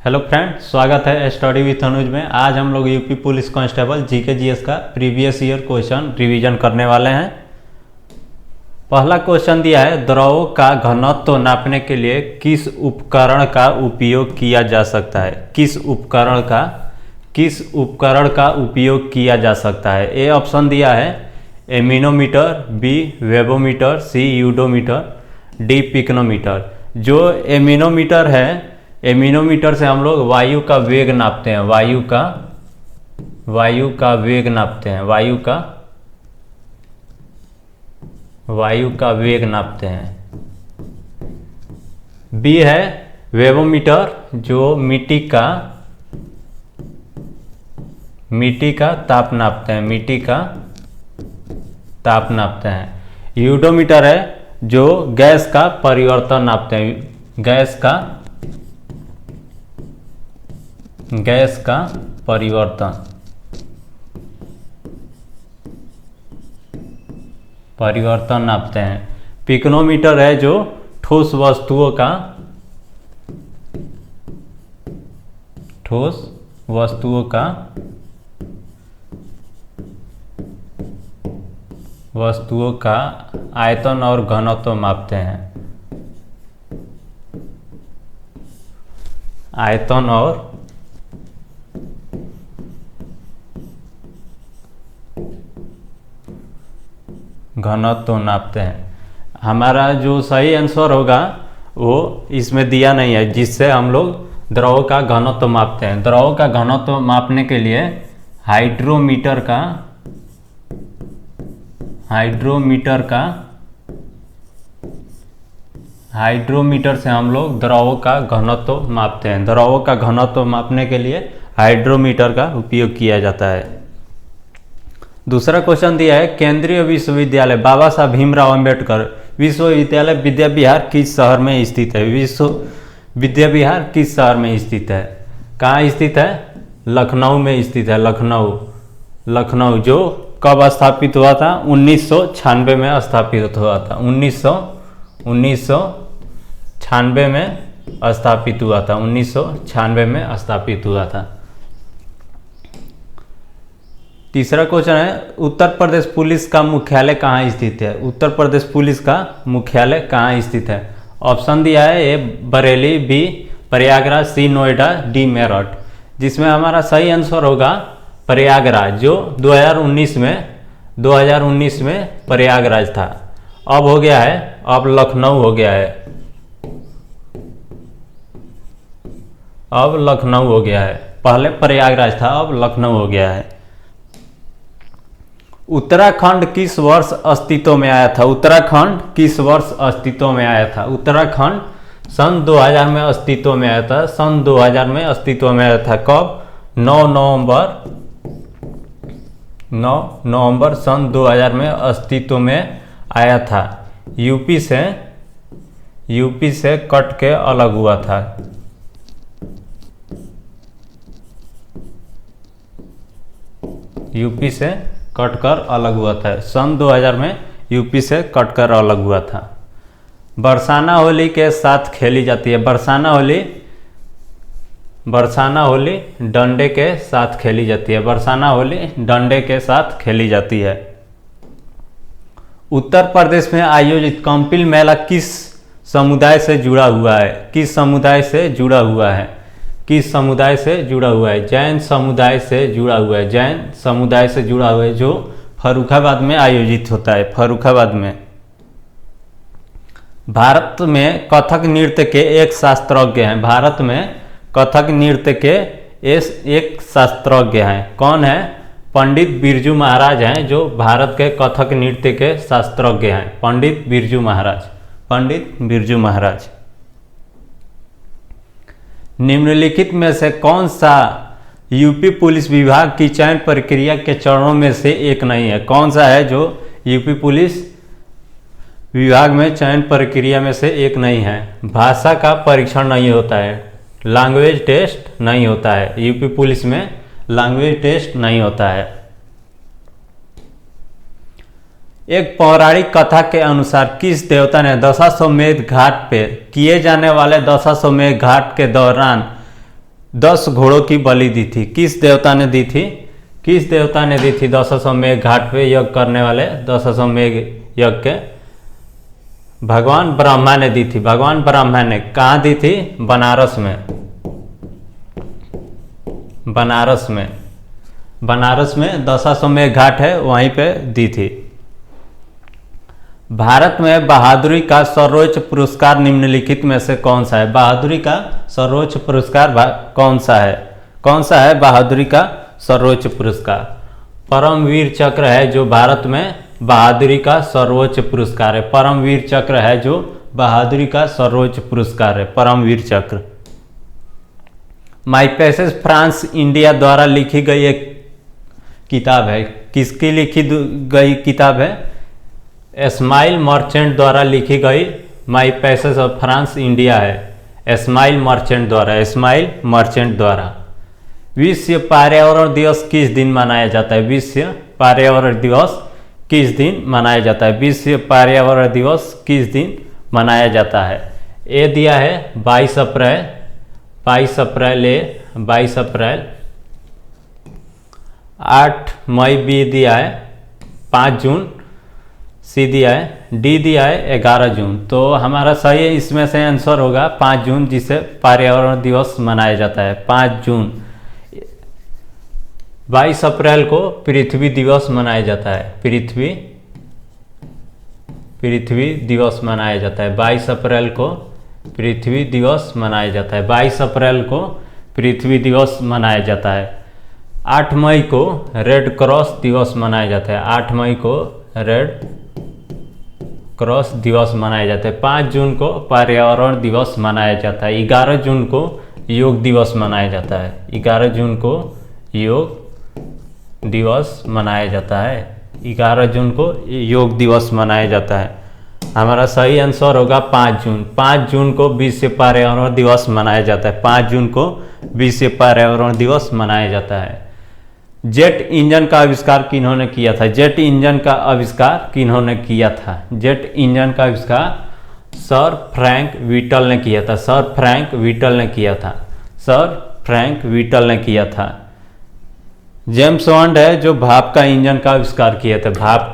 Hello friend, स्वागत है study with अनुज में। आज हम लोग UP police constable GK GS का प्रीवियस ईयर क्वेश्चन रिवीजन करने वाले हैं। पहला क्वेश्चन दिया है, द्रवों का घनत्व नापने के लिए किस उपकरण का उपयोग किया जा सकता है। किस उपकरण का उपयोग किया जा सकता है। ए ऑप्शन दिया है एमिनोमीटर, बी वेबोमीटर, सी यूडोमीटर, डी पिक्नोमीटर। जो एमिनोमीटर है, एमिनोमीटर से हम लोग वायु का वेग नापते हैं। वायु का वेग नापते हैं। वायु का वेग नापते हैं। बी है वेबोमीटर, जो मिट्टी का ताप नापते हैं। मिट्टी का ताप नापते हैं। यूडोमीटर है, जो गैस का परिवर्तन नापते हैं। गैस का परिवर्तन नापते हैं। पिक्नोमीटर है, जो ठोस वस्तुओं का आयतन और घनत्व मापते हैं। आयतन और घनत्व नापते हैं। हमारा जो सही आंसर होगा वो इसमें दिया नहीं है, जिससे हम लोग द्रव का घनत्व मापते हैं। द्रव का घनत्व मापने के लिए हाइड्रोमीटर से हम लोग द्रव का घनत्व मापते हैं। द्रव का घनत्व मापने के लिए हाइड्रोमीटर का उपयोग किया जाता है। दूसरा क्वेश्चन दिया है, केंद्रीय विश्वविद्यालय बाबा साहब भीमराव अंबेडकर विश्वविद्यालय विद्या विहार किस शहर में स्थित है। विद्या विहार किस शहर में स्थित है। कहाँ स्थित है? लखनऊ में स्थित है। लखनऊ जो कब स्थापित हुआ था? 1996 में स्थापित हुआ था। 1996 में स्थापित हुआ था। 1996 में स्थापित हुआ था। तीसरा क्वेश्चन है, उत्तर प्रदेश पुलिस का मुख्यालय कहाँ स्थित है। उत्तर प्रदेश पुलिस का मुख्यालय कहाँ स्थित है। ऑप्शन दिया है ए बरेली, बी प्रयागराज, सी नोएडा, डी मेरठ। जिसमें हमारा सही आंसर होगा प्रयागराज, जो 2019 में प्रयागराज था। अब हो गया है, अब लखनऊ हो गया है। अब लखनऊ हो गया है। पहले प्रयागराज था, अब लखनऊ हो गया है। उत्तराखंड किस वर्ष अस्तित्व में आया था। उत्तराखंड किस वर्ष अस्तित्व में आया था। उत्तराखंड सन 2000 में अस्तित्व में आया था। सन 2000 में अस्तित्व में आया था। कब? 9 नवंबर सन 2000 में अस्तित्व में आया था। यूपी से कट के अलग हुआ था। यूपी से कटकर अलग हुआ था। सन 2000 में यूपी से कटकर अलग हुआ था। बरसाना होली के साथ खेली जाती है। बरसाना होली डंडे के साथ खेली जाती है। बरसाना होली डंडे के साथ खेली जाती है। उत्तर प्रदेश में आयोजित कंपिल मेला किस समुदाय से जुड़ा हुआ है। किस समुदाय से जुड़ा हुआ है। किस समुदाय से जुड़ा हुआ है। जैन समुदाय से जुड़ा हुआ है। जैन समुदाय से जुड़ा हुआ है, जो फर्रुखाबाद में आयोजित होता है। फर्रुखाबाद में। भारत में कथक नृत्य के एक शास्त्रज्ञ हैं। भारत में कथक नृत्य के एक शास्त्रज्ञ हैं। कौन है? पंडित बिरजू महाराज हैं, जो भारत के कथक नृत्य के शास्त्रज्ञ हैं। पंडित बिरजू महाराज। निम्नलिखित में से कौन सा यूपी पुलिस विभाग की चयन प्रक्रिया के चरणों में से एक नहीं है। कौन सा है जो यूपी पुलिस विभाग में चयन प्रक्रिया में से एक नहीं है। भाषा का परीक्षण नहीं होता है। लैंग्वेज टेस्ट नहीं होता है। यूपी पुलिस में लैंग्वेज टेस्ट नहीं होता है। एक पौराणिक कथा के अनुसार किस देवता ने दशाश्वमेध घाट पे किए जाने वाले दशाश्वमेध घाट के दौरान 10 घोड़ों की बलि दी थी? किस देवता ने दी थी? किस देवता ने दी थी 10,000 घाट पे यज्ञ करने वाले 10,000 यज्ञ के? भगवान ब्रह्मा ने दी थी। भगवान ब्रह्मा ने कहाँ दी थी? बनारस में। बनारस में, बनारस में 10,000 घाट है, वहीं पे दी थी। भारत में बहादुरी का सर्वोच्च पुरस्कार निम्नलिखित में से कौन सा है? बहादुरी का सर्वोच्च पुरस्कार कौन सा है? कौन सा है बहादुरी का सर्वोच्च पुरस्कार? परमवीर चक्र है जो भारत में बहादुरी का सर्वोच्च पुरस्कार है। परमवीर चक्र है जो बहादुरी का सर्वोच्च पुरस्कार है, परमवीर चक्र। माई पैसेज फ्रांस इंडिया द्वारा लिखी गई एक किताब है। किसकी लिखी गई किताब है? स्माइल मर्चेंट द्वारा लिखी गई माई पैसेज ऑफ फ्रांस इंडिया है। स्माइल मर्चेंट द्वारा, स्माइल मर्चेंट द्वारा। विश्व पर्यावरण दिवस किस दिन मनाया जाता है? विश्व पर्यावरण दिवस किस दिन मनाया जाता है? विश्व पर्यावरण दिवस किस दिन मनाया जाता है? ये दिया है 22 अप्रैल, 22 अप्रैल ए, 22 अप्रैल। 8 मई बी दिया है, 5 जून सी दिया है, डी दिया है 11 जून। तो हमारा सही इसमें से आंसर होगा 5 जून, जिसे पर्यावरण दिवस मनाया जाता है। 5 जून। 22 अप्रैल को पृथ्वी दिवस मनाया जाता है। पृथ्वी दिवस मनाया जाता है। 22 अप्रैल को पृथ्वी दिवस मनाया जाता है। 22 अप्रैल को पृथ्वी दिवस मनाया जाता है। 8 मई को रेड क्रॉस दिवस मनाया जाता है। 8 मई को रेड क्रॉस दिवस मनाया जाता है। 5 जून को पर्यावरण दिवस मनाया जाता है। 11 जून को योग दिवस मनाया जाता है। 11 जून को योग दिवस मनाया जाता है। 11 जून को योग दिवस मनाया जाता है। हमारा सही आंसर होगा 5 जून। 5 जून को विश्व पर्यावरण दिवस मनाया जाता है। 5 जून को विश्व पर्यावरण दिवस मनाया जाता है। जेट इंजन का आविष्कार किन्होंने किया था? जेट इंजन का आविष्कार किन्होंने किया था? जेट इंजन का आविष्कार सर फ्रैंक व्हिटल ने किया था। सर फ्रैंक व्हिटल ने किया था। सर फ्रैंक व्हिटल ने किया था। जेम्स बॉन्ड है जो भाप का इंजन का आविष्कार किया था। भाप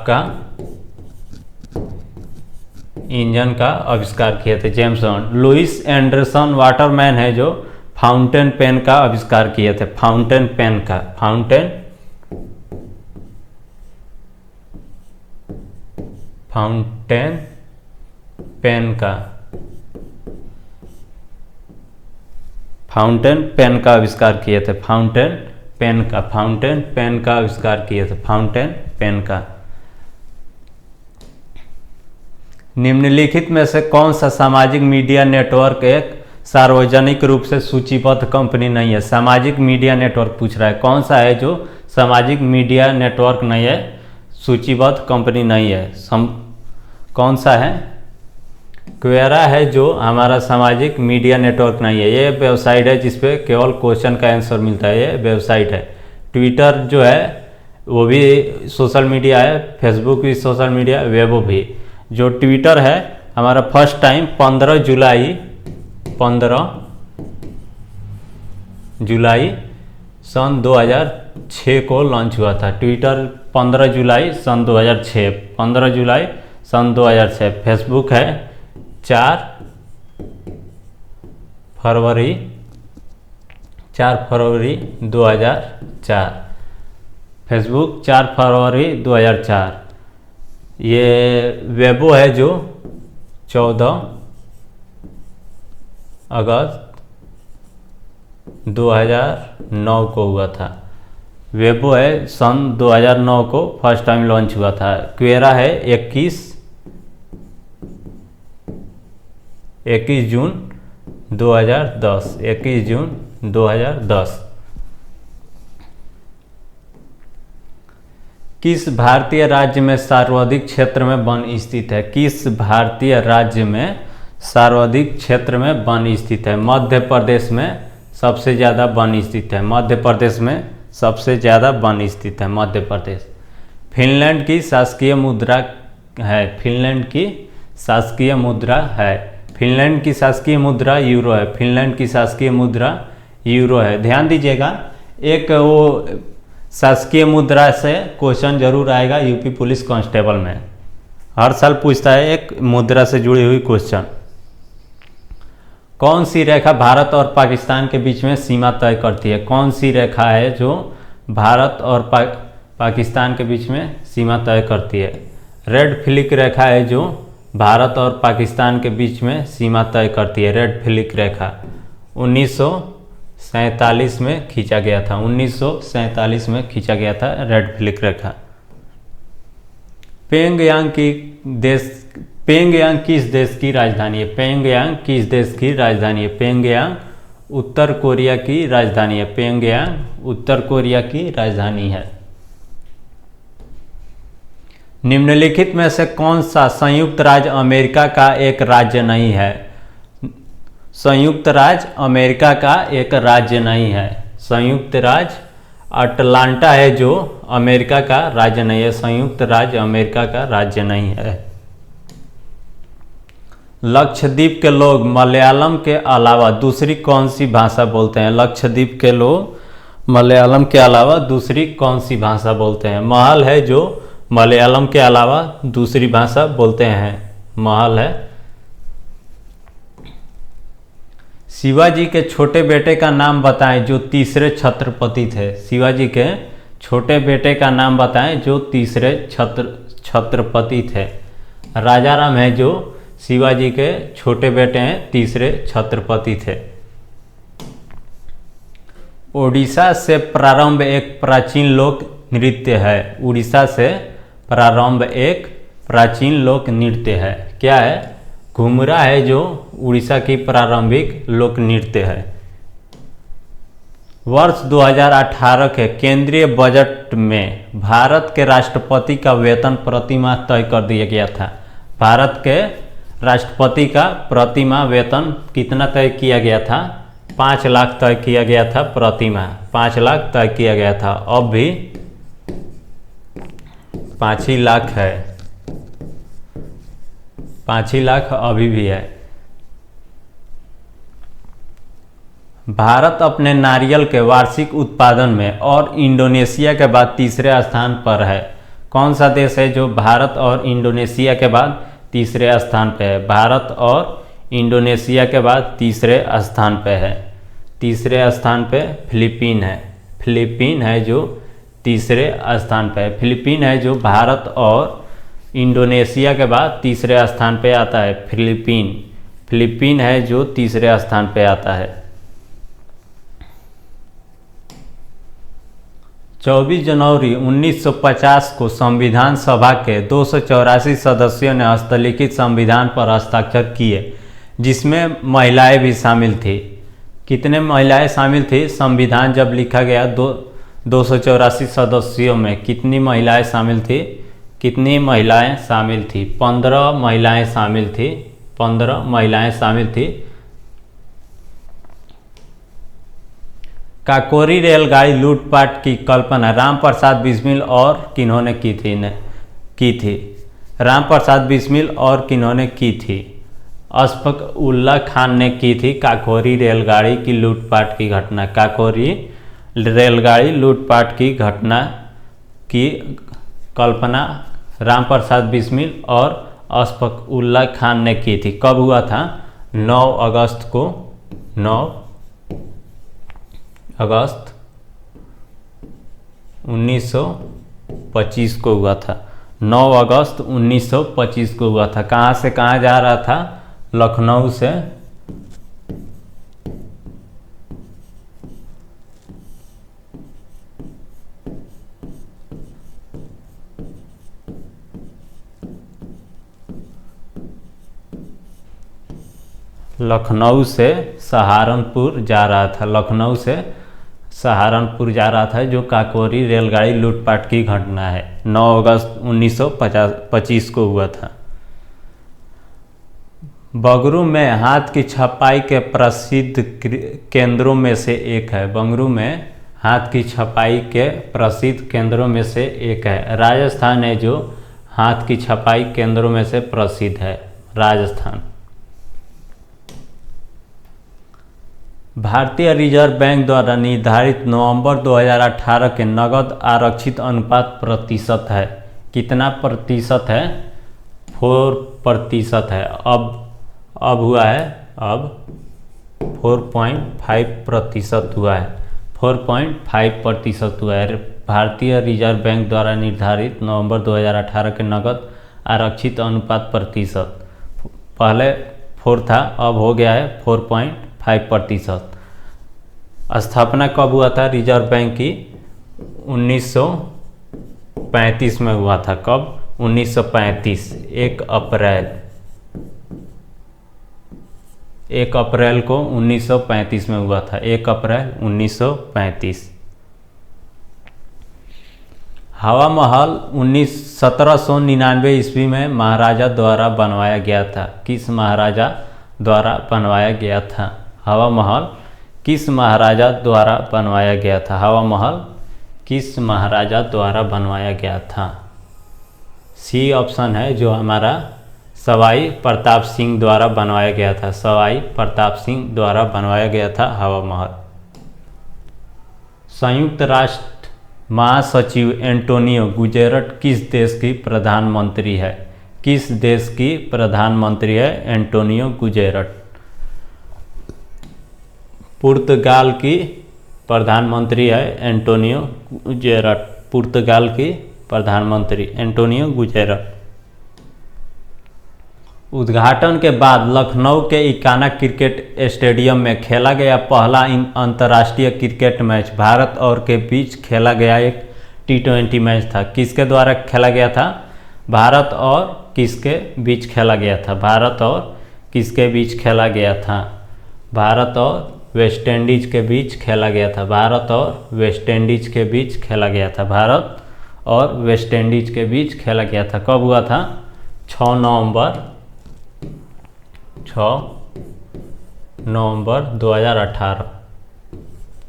का इंजन का आविष्कार किया था James Bond. Louis Anderson Waterman है जो फाउंटेन पेन का आविष्कार किए थे। फाउंटेन पेन का, फाउंटेन पेन का, फाउंटेन पेन का आविष्कार किए थे। फाउंटेन पेन का आविष्कार किए थे। फाउंटेन पेन का। निम्नलिखित में से कौन सा सामाजिक मीडिया नेटवर्क एक सार्वजनिक रूप से सूचीबद्ध कंपनी नहीं है? सामाजिक मीडिया नेटवर्क पूछ रहा है। कौन सा है जो सामाजिक मीडिया नेटवर्क नहीं है, सूचीबद्ध कंपनी नहीं है? कौन सा है? क्वेरा है जो हमारा सामाजिक मीडिया नेटवर्क नहीं है। ये वेबसाइट है जिसपे केवल क्वेश्चन का आंसर मिलता है। ये वेबसाइट है। ट्विटर जो है वो भी सोशल मीडिया है। फेसबुक भी सोशल मीडिया, वेबो भी। जो ट्विटर है हमारा फर्स्ट टाइम 15 जुलाई सन 2006 को लॉन्च हुआ था। ट्विटर 15 जुलाई सन 2006, 15 जुलाई सन 2006। फेसबुक है 4 फरवरी 2004। फेसबुक 4 फरवरी 2004। ये वेबो है जो 14 अगस्त 2009 को हुआ था। वेबो है सन 2009 को फर्स्ट टाइम लॉन्च हुआ था। क्वेरा है 21 जून 2010। 21 जून 2010। किस भारतीय राज्य में सर्वाधिक क्षेत्र में वन स्थित है? किस भारतीय राज्य में सर्वाधिक क्षेत्र में वन स्थित है? मध्य प्रदेश में सबसे ज़्यादा वन स्थित है। मध्य प्रदेश में सबसे ज़्यादा वन स्थित है मध्य प्रदेश। फिनलैंड की शासकीय मुद्रा है। फिनलैंड की शासकीय मुद्रा है। फिनलैंड की शासकीय मुद्रा यूरो है। फिनलैंड की शासकीय मुद्रा यूरो है। ध्यान दीजिएगा, एक वो शासकीय मुद्रा से क्वेश्चन जरूर आएगा यूपी पुलिस कांस्टेबल में, हर साल पूछता है एक मुद्रा से जुड़ी हुई क्वेश्चन। कौन सी रेखा भारत और पाकिस्तान के बीच में सीमा तय करती है? कौन सी रेखा है जो भारत और पाकिस्तान के बीच में सीमा तय करती है? रेड फ्लिक रेखा है जो भारत और पाकिस्तान के बीच में सीमा तय करती है। रेड फ्लिक रेखा 1947 में खींचा गया था। 1947 में खींचा गया था रेड फ्लिक रेखा। प्योंगयांग किस देश की राजधानी है? प्योंगयांग किस देश की राजधानी है? प्योंगयांग उत्तर कोरिया की राजधानी है। प्योंगयांग उत्तर कोरिया की राजधानी है। निम्नलिखित में से कौन सा संयुक्त राज्य अमेरिका का एक राज्य नहीं है? संयुक्त राज्य अमेरिका का एक राज्य नहीं है। संयुक्त राज्य अटलांटा है जो अमेरिका का राज्य नहीं है। संयुक्त राज्य अमेरिका का राज्य नहीं है। लक्षद्वीप के लोग मलयालम के अलावा दूसरी कौन सी भाषा बोलते हैं? लक्षद्वीप के लोग मलयालम के अलावा दूसरी कौन सी भाषा बोलते हैं? महल है जो मलयालम के अलावा दूसरी भाषा बोलते हैं। महल है। शिवाजी के छोटे बेटे का नाम बताएं जो तीसरे छत्रपति थे। शिवाजी के छोटे बेटे का नाम बताएं जो तीसरे छत्रपति थे। राजाराम है जो शिवाजी के छोटे बेटे हैं, तीसरे छत्रपति थे। ओडिशा से प्रारंभ एक प्राचीन लोक नृत्य है। उड़ीसा से प्रारंभ एक प्राचीन लोक नृत्य है। क्या है? घुमरा है जो उड़ीसा की प्रारंभिक लोक नृत्य है। वर्ष 2018 के केंद्रीय बजट में भारत के राष्ट्रपति का वेतन प्रतिमाह तय कर दिया गया था। भारत के राष्ट्रपति का प्रतिमाह वेतन कितना तय किया गया था? 5 लाख तय किया गया था प्रतिमाह। 5 लाख तय किया गया था। अब भी 5 ही लाख है। 5 ही लाख अभी भी है। भारत अपने नारियल के वार्षिक उत्पादन में और इंडोनेशिया के बाद तीसरे स्थान पर है। कौन सा देश है जो भारत और इंडोनेशिया के बाद तीसरे स्थान पे है? भारत और इंडोनेशिया के बाद तीसरे स्थान पे है। तीसरे स्थान पे फिलीपीन है। फिलीपीन है जो तीसरे स्थान पे है। फिलीपीन है जो भारत और इंडोनेशिया के बाद तीसरे स्थान पे आता है। फिलीपीन है जो तीसरे स्थान पे आता है। 24 जनवरी 1950 को संविधान सभा के 284 सदस्यों ने हस्तलिखित संविधान पर हस्ताक्षर किए, जिसमें महिलाएं भी शामिल थी। कितने महिलाएं शामिल थी? संविधान जब लिखा गया 284 सदस्यों में कितनी महिलाएं शामिल थी? कितनी महिलाएं शामिल थी? 15 महिलाएं शामिल थी। 15 महिलाएं शामिल थी। काकोरी रेलगाड़ी लूटपाट की कल्पना रामप्रसाद बिस्मिल और किन्होंने की थी? रामप्रसाद बिस्मिल और किन्होंने की थी? अशफाक उल्लाह खान ने की थी काकोरी रेलगाड़ी की लूटपाट की घटना। काकोरी रेलगाड़ी लूटपाट की घटना की कल्पना रामप्रसाद बिस्मिल और अशफाक उल्लाह खान ने की थी। कब हुआ था? 9 अगस्त को। 9 अगस्त 1925 को हुआ था। 9 अगस्त 1925 को हुआ था। कहाँ से कहाँ जा रहा था? लखनऊ से सहारनपुर जा रहा था। लखनऊ से सहारनपुर जा रहा था, जो काकोरी रेलगाड़ी लूटपाट की घटना है। 9 अगस्त 1925 को हुआ था। बंगरू में हाथ की छपाई के प्रसिद्ध केंद्रों में से एक है। बंगरू में हाथ की छपाई के प्रसिद्ध केंद्रों में से एक है। राजस्थान है जो हाथ की छपाई केंद्रों में से प्रसिद्ध है। राजस्थान। भारतीय रिजर्व बैंक द्वारा निर्धारित नवंबर 2018 के नकद आरक्षित अनुपात प्रतिशत है। कितना प्रतिशत है? 4% है। अब हुआ है, अब 4.5% हुआ है। 4.5% हुआ है। भारतीय रिजर्व बैंक द्वारा निर्धारित नवंबर 2018 के नकद आरक्षित अनुपात प्रतिशत, पहले 4 था, अब हो गया है 4.5%। स्थापना कब हुआ था रिजर्व बैंक की? 1935 में हुआ था। कब? 1935, 1 अप्रैल को 1935 में हुआ था। 1 अप्रैल 1935। हवा महल 1799 ईस्वी में महाराजा द्वारा बनवाया गया था। किस महाराजा द्वारा बनवाया गया था? हवा महल किस महाराजा द्वारा बनवाया गया था? हवा महल किस महाराजा द्वारा बनवाया गया था? सी ऑप्शन है जो हमारा सवाई प्रताप सिंह द्वारा बनवाया गया था। सवाई प्रताप सिंह द्वारा बनवाया गया था हवा महल। संयुक्त राष्ट्र महासचिव एंटोनियो गुटेरेस किस देश की प्रधानमंत्री है? किस देश की प्रधानमंत्री है एंटोनियो गुटेरेस? पुर्तगाल की प्रधानमंत्री है एंटोनियो गुटेरेस। पुर्तगाल की प्रधानमंत्री एंटोनियो गुटेरेस। उद्घाटन के बाद लखनऊ के इकाना क्रिकेट स्टेडियम में खेला गया पहला अंतर्राष्ट्रीय क्रिकेट मैच भारत और के बीच खेला गया एक T20 मैच था। किसके द्वारा खेला गया था? भारत और किसके बीच खेला गया था? भारत और किसके बीच खेला गया था? भारत और वेस्ट इंडीज के बीच खेला गया था। भारत और वेस्ट इंडीज के बीच खेला गया था। भारत और वेस्ट इंडीज के बीच खेला गया था। कब हुआ था? 6 नवंबर 2018।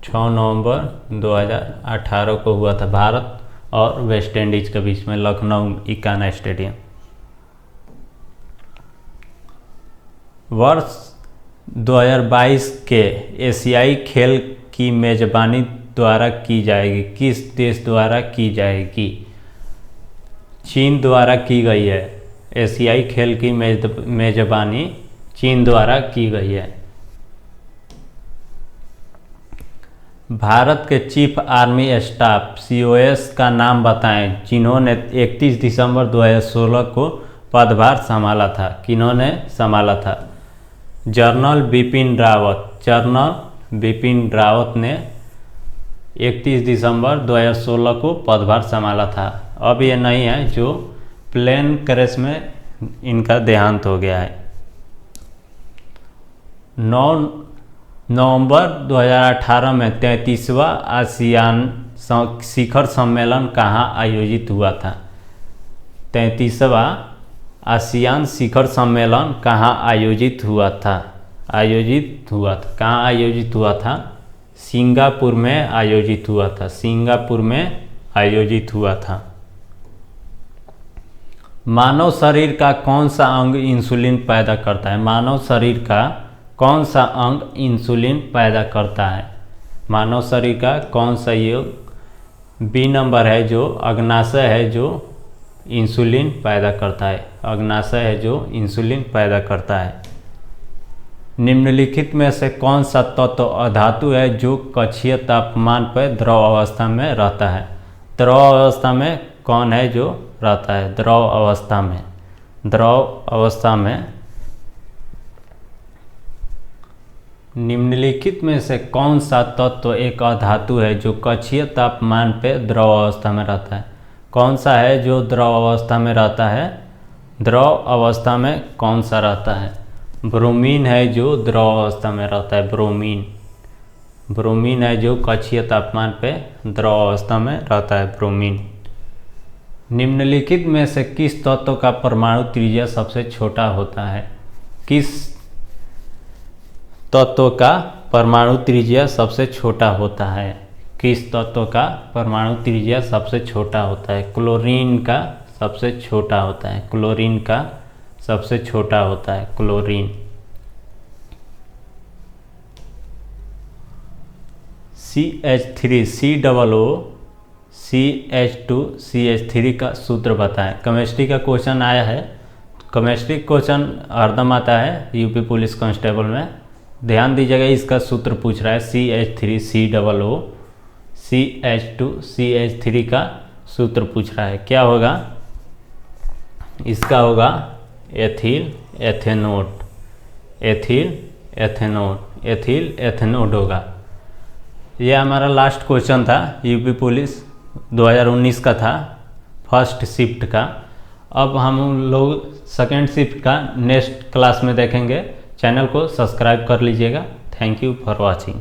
6 नवंबर 2018 को हुआ था भारत और वेस्ट इंडीज के बीच में, लखनऊ इकाना स्टेडियम। वर्ष 2022 के एशियाई खेल की मेजबानी द्वारा की जाएगी। किस देश द्वारा की जाएगी? चीन द्वारा की गई है। एशियाई खेल की मेजबानी चीन द्वारा की गई है। भारत के चीफ आर्मी स्टाफ COS का नाम बताएं जिन्होंने 31 दिसंबर 2016 को पदभार संभाला था। किन्होंने संभाला था? जनरल बिपिन रावत। जनरल बिपिन रावत ने 31 दिसंबर 2016 को पदभार संभाला था। अब ये नहीं है, जो प्लेन क्रैश में इनका देहांत हो गया है। 9 नवंबर 2018 में 33वां आसियान शिखर सम्मेलन कहाँ आयोजित हुआ था? 33वां आसियान शिखर सम्मेलन कहाँ आयोजित हुआ था? कहाँ आयोजित हुआ था? सिंगापुर में आयोजित हुआ था। सिंगापुर में आयोजित हुआ था। मानव शरीर का कौन सा अंग इंसुलिन पैदा करता है? मानव शरीर का कौन सा अंग इंसुलिन पैदा करता है? मानव शरीर का कौन सा योग बी नंबर है, जो अग्नाशय है, जो इंसुलिन पैदा करता है। अग्नाशय है जो इंसुलिन पैदा करता है। निम्नलिखित में से कौन सा तत्व अधातु है जो कक्षीय तापमान पर द्रव अवस्था में रहता है? द्रव अवस्था में कौन है जो रहता है? द्रव अवस्था में, द्रव अवस्था में निम्नलिखित में से कौन सा तत्व एक अधातु है जो कक्षीय तापमान पर द्रव अवस्था में रहता है? कौन सा है जो द्रव अवस्था में रहता है? द्रव अवस्था में कौन सा रहता है? ब्रोमीन है जो द्रव अवस्था में रहता है। ब्रोमीन, ब्रोमीन है जो कक्षीय तापमान पे द्रव अवस्था में रहता है। ब्रोमीन। निम्नलिखित में से किस तत्व का परमाणु त्रिज्या सबसे छोटा होता है? किस तत्व का परमाणु त्रिज्या सबसे छोटा होता है? किस तत्व का परमाणु त्रिज्या सबसे छोटा होता है? क्लोरीन का सबसे छोटा होता है। क्लोरीन का सबसे छोटा होता है। क्लोरीन। CH3 COO CH2CH3 का सूत्र बताएं। केमिस्ट्री का क्वेश्चन आया है। केमिस्ट्री क्वेश्चन हरदम आता है यूपी पुलिस कांस्टेबल में। ध्यान दीजिएगा, इसका सूत्र पूछ रहा है CH3 COO CH2CH3 का सूत्र पूछ रहा है। क्या होगा इसका? होगा एथिल एथेनोट, एथिल एथेनोट, एथिल एथेनोट होगा। यह हमारा लास्ट क्वेश्चन था, यूपी पुलिस 2019 का था, फर्स्ट शिफ्ट का। अब हम लोग सेकेंड शिफ्ट का नेक्स्ट क्लास में देखेंगे। चैनल को सब्सक्राइब कर लीजिएगा। Thank you for watching.